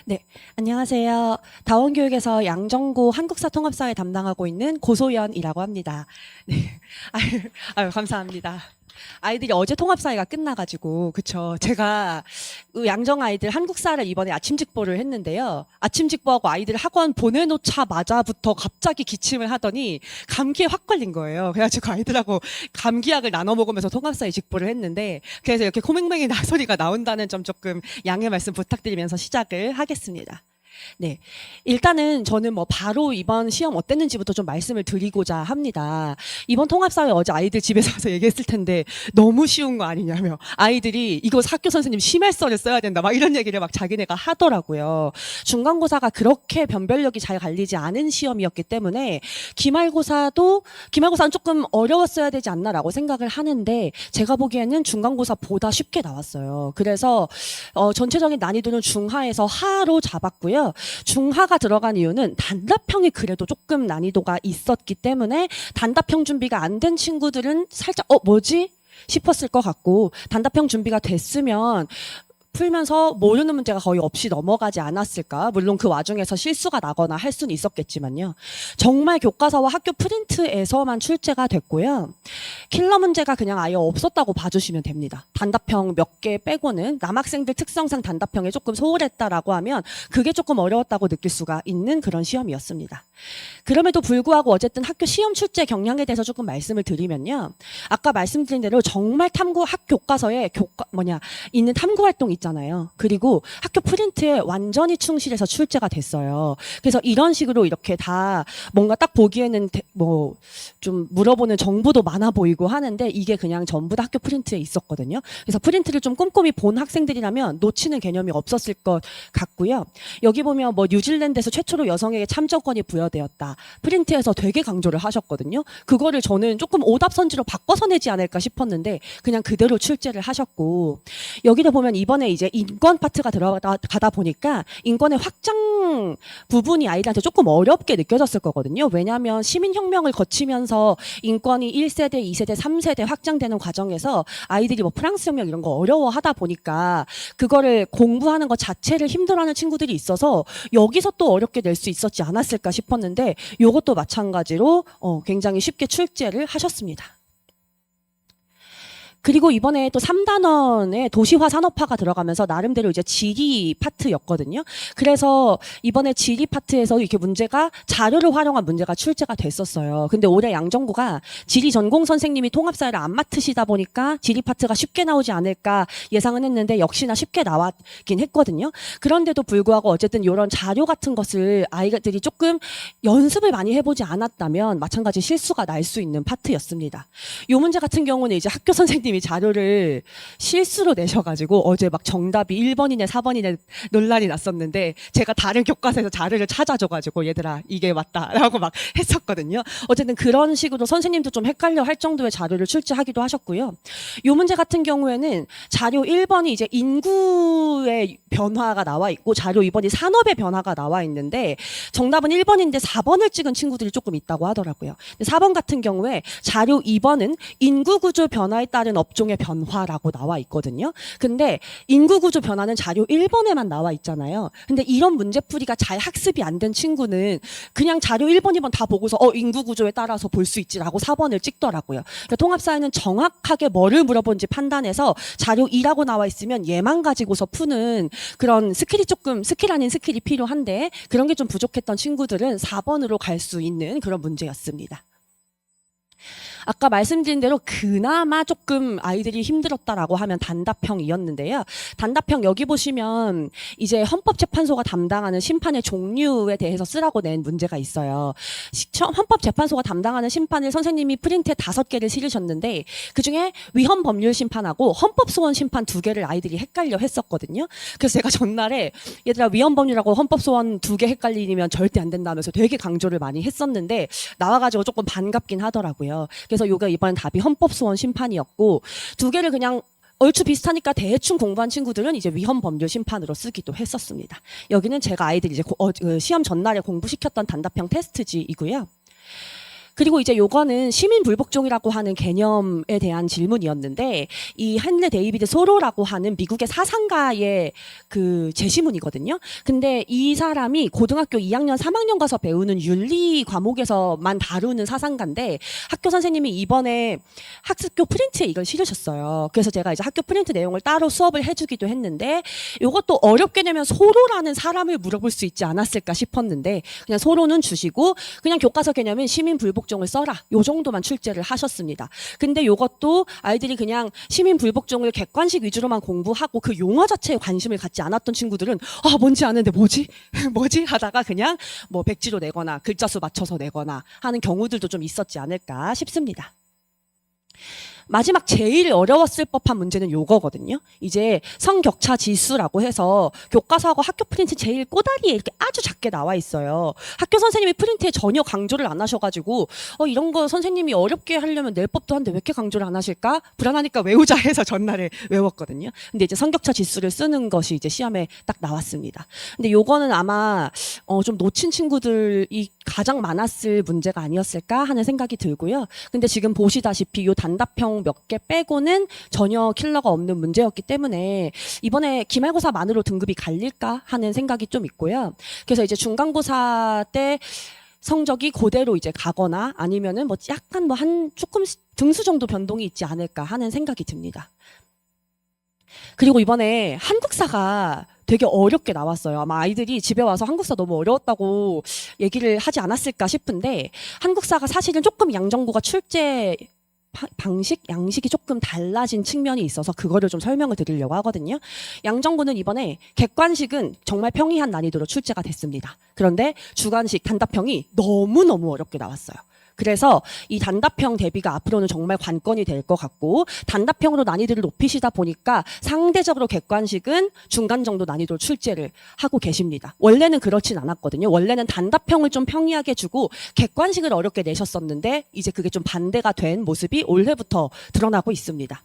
네, 안녕하세요. 다원교육에서 양정고 한국사 통합사회 담당하고 있는 고소연이라고 합니다. 네, 아유, 감사합니다. 아이들이 어제 통합사회가 끝나가지고, 그쵸. 제가 그 양정 아이들 한국사를 이번에 아침 직보를 했는데요. 아침 직보하고 아이들 학원 보내놓자마자부터 갑자기 기침을 하더니 감기에 확 걸린 거예요. 그래가지고 아이들하고 감기약을 나눠 먹으면서 통합사회 직보를 했는데, 그래서 이렇게 코맹맹이 소리가 나온다는 점 조금 양해 말씀 부탁드리면서 시작을 하겠습니다. 네. 일단은 저는 뭐 바로 이번 시험 어땠는지부터 좀 말씀을 드리고자 합니다. 이번 통합사회 어제 아이들 집에서 와서 얘기했을 텐데 너무 쉬운 거 아니냐며. 아이들이 이거 학교 선생님 심할서를 써야 된다. 막 이런 얘기를 막 자기네가 하더라고요. 중간고사가 그렇게 변별력이 잘 갈리지 않은 시험이었기 때문에 기말고사는 조금 어려웠어야 되지 않나라고 생각을 하는데 제가 보기에는 중간고사보다 쉽게 나왔어요. 그래서 전체적인 난이도는 중하에서 하로 잡았고요. 중하가 들어간 이유는 단답형이 그래도 조금 난이도가 있었기 때문에 단답형 준비가 안 된 친구들은 살짝 뭐지? 싶었을 것 같고 단답형 준비가 됐으면 풀면서 모르는 문제가 거의 없이 넘어가지 않았을까. 물론 그 와중에서 실수가 나거나 할 수는 있었겠지만요. 정말 교과서와 학교 프린트에서만 출제가 됐고요. 킬러 문제가 그냥 아예 없었다고 봐주시면 됩니다. 단답형 몇 개 빼고는 남학생들 특성상 단답형에 조금 소홀했다라고 하면 그게 조금 어려웠다고 느낄 수가 있는 그런 시험이었습니다. 그럼에도 불구하고 어쨌든 학교 시험 출제 경향에 대해서 조금 말씀을 드리면요. 아까 말씀드린 대로 정말 학교 교과서에 있는 탐구 활동 있잖아요. 그리고 학교 프린트에 완전히 충실해서 출제가 됐어요. 그래서 이런 식으로 이렇게 다 뭔가 딱 보기에는 좀 물어보는 정보도 많아 보이고 하는데 이게 그냥 전부 다 학교 프린트에 있었거든요. 그래서 프린트를 좀 꼼꼼히 본 학생들이라면 놓치는 개념이 없었을 것 같고요. 여기 보면 뉴질랜드에서 최초로 여성에게 참정권이 부여되었다. 프린트에서 되게 강조를 하셨거든요. 그거를 저는 조금 오답선지로 바꿔서 내지 않을까 싶었는데 그냥 그대로 출제를 하셨고 여기를 보면 이번에 이제 인권 파트가 들어가다 보니까 인권의 확장 부분이 아이들한테 조금 어렵게 느껴졌을 거거든요. 왜냐하면 시민혁명을 거치면서 인권이 1세대, 2세대, 3세대 확장되는 과정에서 아이들이 프랑스 혁명 이런 거 어려워하다 보니까 그거를 공부하는 것 자체를 힘들어하는 친구들이 있어서 여기서 또 어렵게 낼 수 있었지 않았을까 싶었는데 이것도 마찬가지로 굉장히 쉽게 출제를 하셨습니다. 그리고 이번에 또 3단원에 도시화 산업화가 들어가면서 나름대로 이제 지리 파트였거든요. 그래서 이번에 지리 파트에서 이렇게 문제가 자료를 활용한 문제가 출제가 됐었어요. 근데 올해 양정고가 지리 전공 선생님이 통합사회를 안 맡으시다 보니까 지리 파트가 쉽게 나오지 않을까 예상은 했는데 역시나 쉽게 나왔긴 했거든요. 그런데도 불구하고 어쨌든 이런 자료 같은 것을 아이들이 조금 연습을 많이 해보지 않았다면 마찬가지 실수가 날 수 있는 파트였습니다. 이 문제 같은 경우는 이제 학교 선생님이 자료를 실수로 내셔가지고 어제 막 정답이 1번이네 4번이네 논란이 났었는데 제가 다른 교과서에서 자료를 찾아줘가지고 얘들아 이게 맞다라고 막 했었거든요. 어쨌든 그런 식으로 선생님도 좀 헷갈려 할 정도의 자료를 출제하기도 하셨고요. 이 문제 같은 경우에는 자료 1번이 이제 인구의 변화가 나와 있고 자료 2번이 산업의 변화가 나와 있는데 정답은 1번인데 4번을 찍은 친구들이 조금 있다고 하더라고요. 4번 같은 경우에 자료 2번은 인구구조 변화에 따른 업종의 변화라고 나와 있거든요. 근데 인구구조 변화는 자료 1번에만 나와 있잖아요. 근데 이런 문제풀이가 잘 학습이 안 된 친구는 그냥 자료 1번, 2번 다 보고서 인구구조에 따라서 볼 수 있지라고 4번을 찍더라고요. 그러니까 통합사회는 정확하게 뭐를 물어본지 판단해서 자료 2라고 나와 있으면 얘만 가지고서 푸는 그런 스킬 아닌 스킬이 필요한데 그런 게 좀 부족했던 친구들은 4번으로 갈 수 있는 그런 문제였습니다. 아까 말씀드린 대로 그나마 조금 아이들이 힘들었다라고 하면 단답형이었는데요. 단답형 여기 보시면 이제 헌법재판소가 담당하는 심판의 종류에 대해서 쓰라고 낸 문제가 있어요. 헌법재판소가 담당하는 심판을 선생님이 프린트에 5개를 실으셨는데 그중에 위헌법률 심판하고 헌법소원 심판 2개를 아이들이 헷갈려 했었거든요. 그래서 제가 전날에 얘들아 위헌법률하고 헌법소원 2개 헷갈리면 절대 안 된다면서 되게 강조를 많이 했었는데 나와가지고 조금 반갑긴 하더라고요. 그래서 요가 이번 답이 헌법소원 심판이었고 2개를 그냥 얼추 비슷하니까 대충 공부한 친구들은 이제 위헌법률 심판으로 쓰기도 했었습니다. 여기는 제가 아이들이 이제 시험 전날에 공부시켰던 단답형 테스트지이고요. 그리고 이제 요거는 시민 불복종이라고 하는 개념에 대한 질문이었는데 이 헨리 데이비드 소로라고 하는 미국의 사상가의 그 제시문이거든요. 근데 이 사람이 고등학교 2학년, 3학년 가서 배우는 윤리 과목에서만 다루는 사상가인데 학교 선생님이 이번에 학습교 프린트에 이걸 실으셨어요. 그래서 제가 이제 학교 프린트 내용을 따로 수업을 해주기도 했는데 요것도 어렵게 되면 소로라는 사람을 물어볼 수 있지 않았을까 싶었는데 그냥 소로는 주시고 그냥 교과서 개념은 시민 불복종을 써라. 요 정도만 출제를 하셨습니다. 근데 요것도 아이들이 그냥 시민 불복종을 객관식 위주로만 공부하고 그 용어 자체에 관심을 갖지 않았던 친구들은 아 뭔지 아는데 뭐지? 뭐지? 하다가 그냥 뭐 백지로 내거나 글자 수 맞춰서 내거나 하는 경우들도 좀 있었지 않을까 싶습니다. 마지막 제일 어려웠을 법한 문제는 요거거든요. 이제 성격차 지수라고 해서 교과서하고 학교 프린트 제일 꼬다리에 이렇게 아주 작게 나와 있어요. 학교 선생님이 프린트에 전혀 강조를 안 하셔가지고 이런 거 선생님이 어렵게 하려면 낼 법도 한데 왜 이렇게 강조를 안 하실까? 불안하니까 외우자 해서 전날에 외웠거든요. 근데 이제 성격차 지수를 쓰는 것이 이제 시험에 딱 나왔습니다. 근데 요거는 아마 좀 놓친 친구들이 가장 많았을 문제가 아니었을까 하는 생각이 들고요. 근데 지금 보시다시피 요 단답형 몇 개 빼고는 전혀 킬러가 없는 문제였기 때문에 이번에 기말고사만으로 등급이 갈릴까 하는 생각이 좀 있고요. 그래서 이제 중간고사 때 성적이 그대로 이제 가거나 아니면은 뭐 약간 뭐 한 조금 등수 정도 변동이 있지 않을까 하는 생각이 듭니다. 그리고 이번에 한국사가 되게 어렵게 나왔어요. 아마 아이들이 집에 와서 한국사 너무 어려웠다고 얘기를 하지 않았을까 싶은데 한국사가 사실은 조금 양정구가 출제 방식, 양식이 조금 달라진 측면이 있어서 그거를 좀 설명을 드리려고 하거든요. 양정구는 이번에 객관식은 정말 평이한 난이도로 출제가 됐습니다. 그런데 주관식, 단답형이 너무너무 어렵게 나왔어요. 그래서 이 단답형 대비가 앞으로는 정말 관건이 될 것 같고 단답형으로 난이도를 높이시다 보니까 상대적으로 객관식은 중간 정도 난이도 출제를 하고 계십니다. 원래는 그렇진 않았거든요. 원래는 단답형을 좀 평이하게 주고 객관식을 어렵게 내셨었는데 이제 그게 좀 반대가 된 모습이 올해부터 드러나고 있습니다.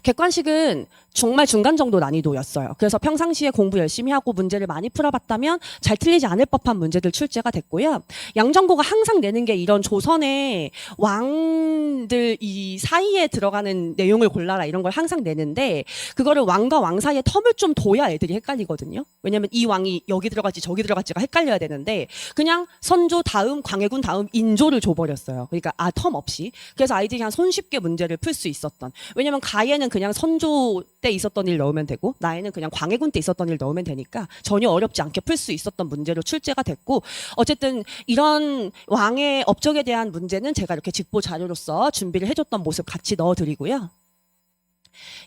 객관식은 정말 중간 정도 난이도였어요. 그래서 평상시에 공부 열심히 하고 문제를 많이 풀어봤다면 잘 틀리지 않을 법한 문제들 출제가 됐고요. 양정구가 항상 내는 게 이런 조선의 왕들 이 사이에 들어가는 내용을 골라라 이런 걸 항상 내는데 그거를 왕과 왕 사이에 텀을 좀 둬야 애들이 헷갈리거든요. 왜냐면 이 왕이 여기 들어갈지 저기 들어갈지가 헷갈려야 되는데 그냥 선조 다음 광해군 다음 인조를 줘버렸어요. 그러니까 텀 없이. 그래서 아이들이 그냥 손쉽게 문제를 풀 수 있었던. 왜냐면 가예는 그냥 선조 때 있었던 일 넣으면 되고 나에는 그냥 광해군 때 있었던 일 넣으면 되니까 전혀 어렵지 않게 풀 수 있었던 문제로 출제가 됐고 어쨌든 이런 왕의 업적에 대한 문제는 제가 이렇게 직보 자료로서 준비를 해줬던 모습 같이 넣어드리고요.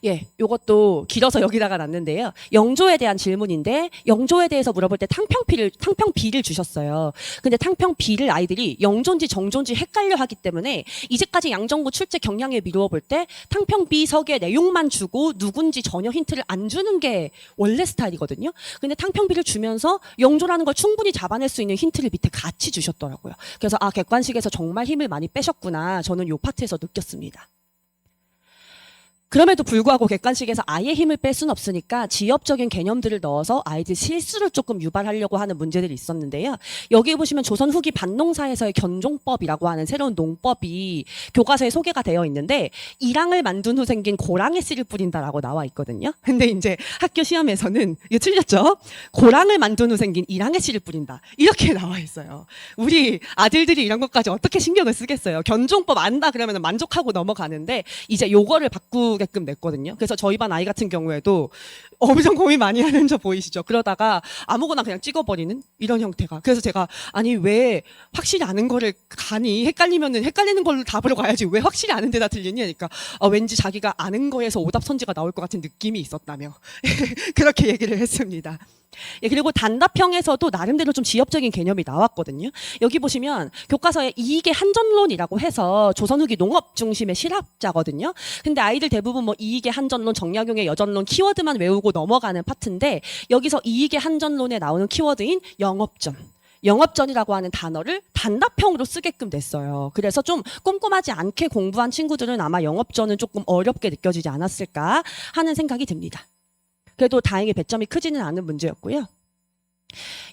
예, 요것도 길어서 여기다가 놨는데요. 영조에 대한 질문인데 영조에 대해서 물어볼 때 탕평비를 주셨어요. 근데 탕평비를 아이들이 영조인지 정조인지 헷갈려 하기 때문에 이제까지 양정구 출제 경향에 미루어 볼 때 탕평비석의 내용만 주고 누군지 전혀 힌트를 안 주는 게 원래 스타일이거든요. 근데 탕평비를 주면서 영조라는 걸 충분히 잡아낼 수 있는 힌트를 밑에 같이 주셨더라고요. 그래서 객관식에서 정말 힘을 많이 빼셨구나. 저는 요 파트에서 느꼈습니다. 그럼에도 불구하고 객관식에서 아예 힘을 뺄 수는 없으니까 지엽적인 개념들을 넣어서 아이들 실수를 조금 유발하려고 하는 문제들이 있었는데요. 여기 보시면 조선 후기 반농사에서의 견종법이라고 하는 새로운 농법이 교과서에 소개가 되어 있는데 이랑을 만든 후 생긴 고랑에 씨를 뿌린다라고 나와 있거든요. 근데 이제 학교 시험에서는 이거 틀렸죠? 고랑을 만든 후 생긴 이랑의 씨를 뿌린다. 이렇게 나와 있어요. 우리 아들들이 이런 것까지 어떻게 신경을 쓰겠어요. 견종법 안다 그러면 만족하고 넘어가는데 이제 요거를 바꾸게 게끔 냈거든요. 그래서 저희 반 아이 같은 경우에도 엄청 고민 많이 하는 저 보이시죠? 그러다가 아무거나 그냥 찍어버리는 이런 형태가. 그래서 제가 아니 왜 확실히 아는 거를 가니 헷갈리면은 헷갈리는 걸로 답으로 가야지 왜 확실히 아는 데다 들리니 하니까 왠지 자기가 아는 거에서 오답 선지가 나올 것 같은 느낌이 있었다며 그렇게 얘기를 했습니다. 예, 그리고 단답형에서도 나름대로 좀 지엽적인 개념이 나왔거든요. 여기 보시면 교과서에 이익의 한전론이라고 해서 조선 후기 농업 중심의 실학자거든요. 근데 아이들 대부분 뭐 이익의 한전론, 정약용의 여전론 키워드만 외우고 넘어가는 파트인데 여기서 이익의 한전론에 나오는 키워드인 영업전. 영업전이라고 하는 단어를 단답형으로 쓰게끔 됐어요. 그래서 좀 꼼꼼하지 않게 공부한 친구들은 아마 영업전은 조금 어렵게 느껴지지 않았을까 하는 생각이 듭니다. 그래도 다행히 배점이 크지는 않은 문제였고요.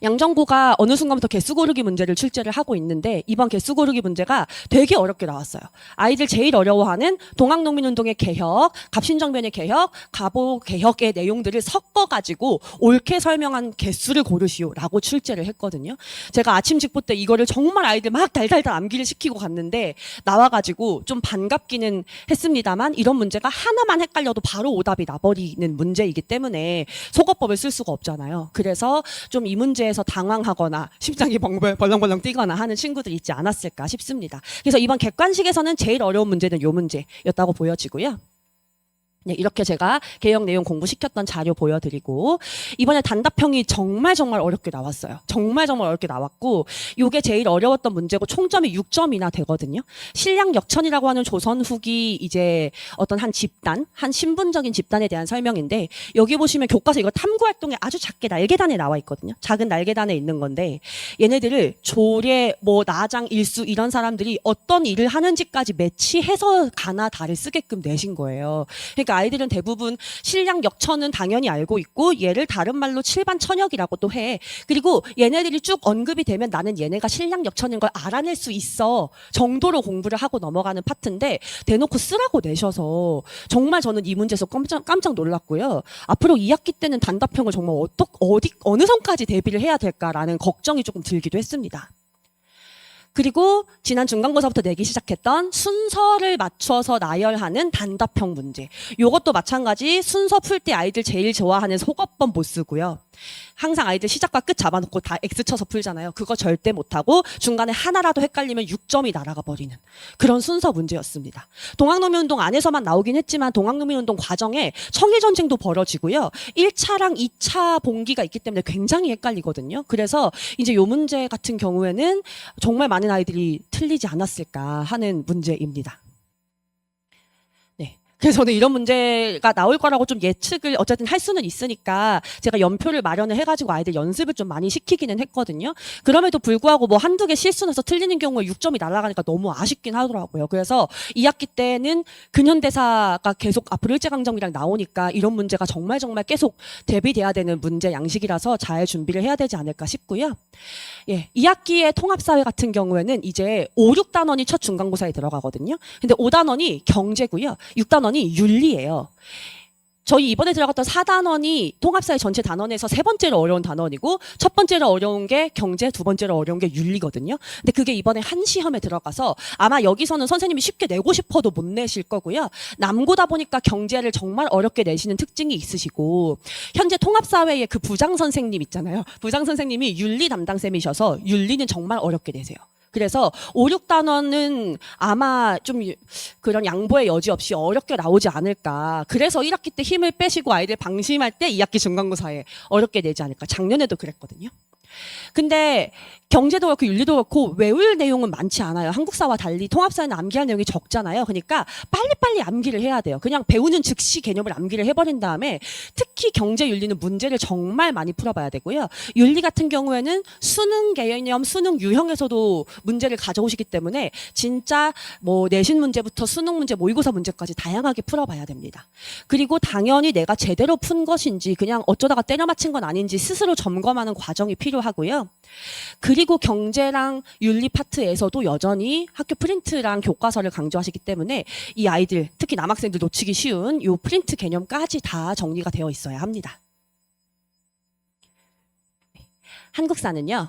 양정고가 어느 순간부터 개수 고르기 문제를 출제를 하고 있는데 이번 개수 고르기 문제가 되게 어렵게 나왔어요. 아이들 제일 어려워하는 동학농민운동의 개혁, 갑신정변의 개혁, 가보 개혁의 내용들을 섞어가지고 옳게 설명한 개수를 고르시오라고 출제를 했거든요. 제가 아침 직보 때 이거를 정말 아이들 막 달달달 암기를 시키고 갔는데 나와가지고 좀 반갑기는 했습니다만 이런 문제가 하나만 헷갈려도 바로 오답이 나버리는 문제이기 때문에 속어법을 쓸 수가 없잖아요. 그래서 좀 이 문제에서 당황하거나 심장이 벌렁벌렁 뛰거나 하는 친구들이 있지 않았을까 싶습니다. 그래서 이번 객관식에서는 제일 어려운 문제는 이 문제였다고 보여지고요. 네, 이렇게 제가 개혁 내용 공부시켰던 자료 보여드리고 이번에 단답형이 정말 어렵게 나왔어요. 정말 어렵게 나왔고 이게 제일 어려웠던 문제고 총점이 6점이나 되거든요. 신량역천이라고 하는 조선 후기 이제 어떤 한 집단, 한 신분적인 집단에 대한 설명인데 여기 보시면 교과서 이거 탐구활동에 아주 작게 날개단에 나와 있거든요. 작은 날개단에 있는 건데 얘네들을 조례, 뭐 나장, 일수 이런 사람들이 어떤 일을 하는지까지 매치해서 가나다를 쓰게끔 내신 거예요. 그러니까 아이들은 대부분 신량역천은 당연히 알고 있고 얘를 다른 말로 칠반천역이라고 또 해. 그리고 얘네들이 쭉 언급이 되면 나는 얘네가 신량역천인 걸 알아낼 수 있어 정도로 공부를 하고 넘어가는 파트인데 대놓고 쓰라고 내셔서 정말 저는 이 문제에서 깜짝 놀랐고요. 앞으로 2학기 때는 단답형을 정말 어느 선까지 대비를 해야 될까라는 걱정이 조금 들기도 했습니다. 그리고 지난 중간고사부터 내기 시작했던 순서를 맞춰서 나열하는 단답형 문제. 이것도 마찬가지 순서 풀 때 아이들 제일 좋아하는 속어법 못 쓰고요. 항상 아이들 시작과 끝 잡아놓고 다 X 쳐서 풀잖아요. 그거 절대 못하고 중간에 하나라도 헷갈리면 6점이 날아가 버리는 그런 순서 문제였습니다. 동학농민운동 안에서만 나오긴 했지만 동학농민운동 과정에 청일전쟁도 벌어지고요. 1차랑 2차 봉기가 있기 때문에 굉장히 헷갈리거든요. 그래서 이제 이 문제 같은 경우에는 정말 많은 아이들이 틀리지 않았을까 하는 문제입니다. 그래서 저는 이런 문제가 나올 거라고 좀 예측을 어쨌든 할 수는 있으니까 제가 연표를 마련을 해가지고 아이들 연습을 좀 많이 시키기는 했거든요. 그럼에도 불구하고 뭐 한두 개 실수 나서 틀리는 경우에 6점이 날아가니까 너무 아쉽긴 하더라고요. 그래서 2학기 때는 근현대사가 계속 앞으로 일제강점기랑 나오니까 이런 문제가 정말 계속 대비돼야 되는 문제 양식이라서 잘 준비를 해야 되지 않을까 싶고요. 예, 2학기의 통합사회 같은 경우에는 이제 5, 6단원이 첫 중간고사에 들어가거든요. 근데 5단원이 경제고요. 6단원이 윤리예요. 저희 이번에 들어갔던 4단원이 통합사회 전체 단원에서 세 번째로 어려운 단원이고 첫 번째로 어려운 게 경제, 두 번째로 어려운 게 윤리거든요. 근데 그게 이번에 한 시험에 들어가서 아마 여기서는 선생님이 쉽게 내고 싶어도 못 내실 거고요. 남고다 보니까 경제를 정말 어렵게 내시는 특징이 있으시고 현재 통합사회의 그 부장 선생님 있잖아요. 부장 선생님이 윤리 담당쌤이셔서 윤리는 정말 어렵게 내세요. 그래서 5, 6단원은 아마 좀 그런 양보의 여지 없이 어렵게 나오지 않을까. 그래서 1학기 때 힘을 빼시고 아이들 방심할 때 2학기 중간고사에 어렵게 내지 않을까. 작년에도 그랬거든요. 근데 경제도 그렇고 윤리도 그렇고 외울 내용은 많지 않아요. 한국사와 달리 통합사회는 암기할 내용이 적잖아요. 그러니까 빨리빨리 암기를 해야 돼요. 그냥 배우는 즉시 개념을 암기를 해버린 다음에 특히 경제 윤리는 문제를 정말 많이 풀어봐야 되고요. 윤리 같은 경우에는 수능 개념, 수능 유형에서도 문제를 가져오시기 때문에 진짜 뭐 내신 문제부터 수능 문제, 모의고사 문제까지 다양하게 풀어봐야 됩니다. 그리고 당연히 내가 제대로 푼 것인지 그냥 어쩌다가 때려 맞힌 건 아닌지 스스로 점검하는 과정이 필요하고요. 그리고 경제랑 윤리 파트에서도 여전히 학교 프린트랑 교과서를 강조하시기 때문에 이 아이들, 특히 남학생들 놓치기 쉬운 이 프린트 개념까지 다 정리가 되어 있어야 합니다. 한국사는요.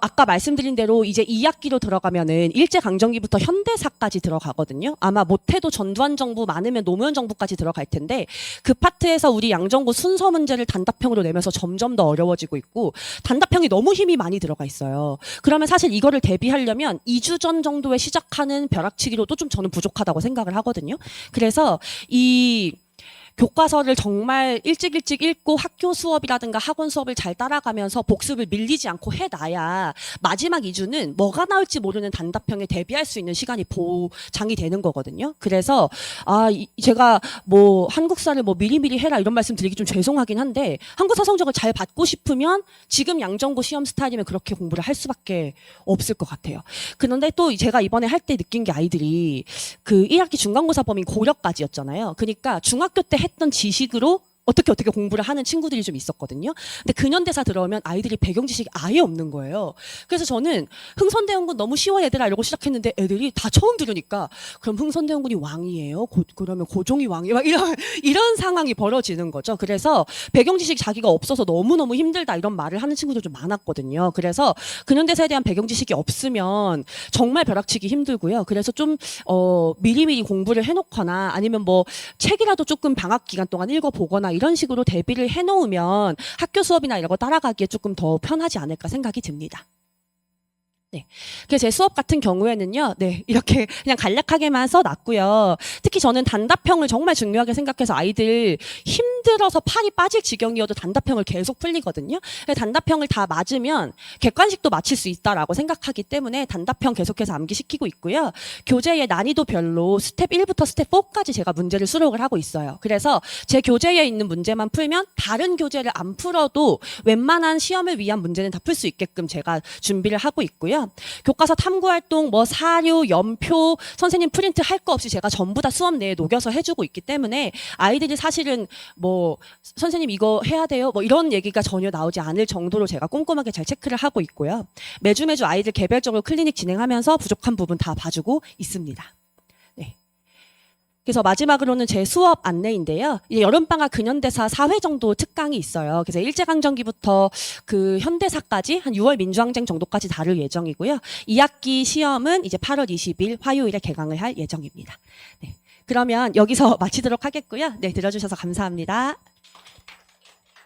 아까 말씀드린 대로 이제 2학기로 들어가면은 일제강점기부터 현대사까지 들어가거든요. 아마 못해도 전두환 정부, 많으면 노무현 정부까지 들어갈 텐데 그 파트에서 우리 양정고 순서 문제를 단답형으로 내면서 점점 더 어려워지고 있고 단답형이 너무 힘이 많이 들어가 있어요. 그러면 사실 이거를 대비하려면 2주 전 정도에 시작하는 벼락치기로도 좀 저는 부족하다고 생각을 하거든요. 그래서 이 교과서를 정말 일찍 읽고 학교 수업이라든가 학원 수업을 잘 따라가면서 복습을 밀리지 않고 해놔야 마지막 2주는 뭐가 나올지 모르는 단답형에 대비할 수 있는 시간이 보장이 되는 거거든요. 그래서 제가 뭐 한국사를 뭐 미리미리 해라 이런 말씀 드리기 좀 죄송하긴 한데 한국사 성적을 잘 받고 싶으면 지금 양정고 시험 스타일이면 그렇게 공부를 할 수밖에 없을 것 같아요. 그런데 또 제가 이번에 할 때 느낀 게 아이들이 그 1학기 중간고사 범위 고려까지였잖아요. 그러니까 중학교 때 했던 지식으로 어떻게 공부를 하는 친구들이 좀 있었거든요. 근데 근현대사 들어오면 아이들이 배경 지식이 아예 없는 거예요. 그래서 저는 흥선대원군 너무 쉬워 얘들아 이러고 시작했는데 애들이 다 처음 들으니까 그럼 흥선대원군이 왕이에요? 그러면 고종이 왕이에요? 막 이런 상황이 벌어지는 거죠. 그래서 배경 지식 자기가 없어서 너무너무 힘들다 이런 말을 하는 친구들 좀 많았거든요. 그래서 근현대사에 대한 배경 지식이 없으면 정말 벼락치기 힘들고요. 그래서 좀 미리미리 공부를 해놓거나 아니면 뭐 책이라도 조금 방학 기간 동안 읽어보거나 이런 식으로 대비를 해놓으면 학교 수업이나 이런 거 따라가기에 조금 더 편하지 않을까 생각이 듭니다. 네. 그래서 제 수업 같은 경우에는요, 네, 이렇게 그냥 간략하게만 써놨고요. 특히 저는 단답형을 정말 중요하게 생각해서 아이들 힘들어서 팔이 빠질 지경이어도 단답형을 계속 풀리거든요. 단답형을 다 맞으면 객관식도 맞힐 수 있다라고 생각하기 때문에 단답형 계속해서 암기시키고 있고요. 교재의 난이도별로 스텝 1부터 스텝 4까지 제가 문제를 수록을 하고 있어요. 그래서 제 교재에 있는 문제만 풀면 다른 교재를 안 풀어도 웬만한 시험을 위한 문제는 다 풀 수 있게끔 제가 준비를 하고 있고요. 교과서 탐구활동, 뭐 사료, 연표, 선생님 프린트 할 거 없이 제가 전부 다 수업 내에 녹여서 해주고 있기 때문에 아이들이 사실은 뭐 선생님 이거 해야 돼요 뭐 이런 얘기가 전혀 나오지 않을 정도로 제가 꼼꼼하게 잘 체크를 하고 있고요. 매주 아이들 개별적으로 클리닉 진행하면서 부족한 부분 다 봐주고 있습니다. 네. 그래서 마지막으로는 제 수업 안내인데요. 이제 여름방학 근현대사 4회 정도 특강이 있어요. 그래서 일제강점기부터 그 현대사까지 한 6월 민주항쟁 정도까지 다룰 예정이고요. 2학기 시험은 이제 8월 20일 화요일에 개강을 할 예정입니다. 네. 그러면 여기서 마치도록 하겠고요. 네, 들어주셔서 감사합니다.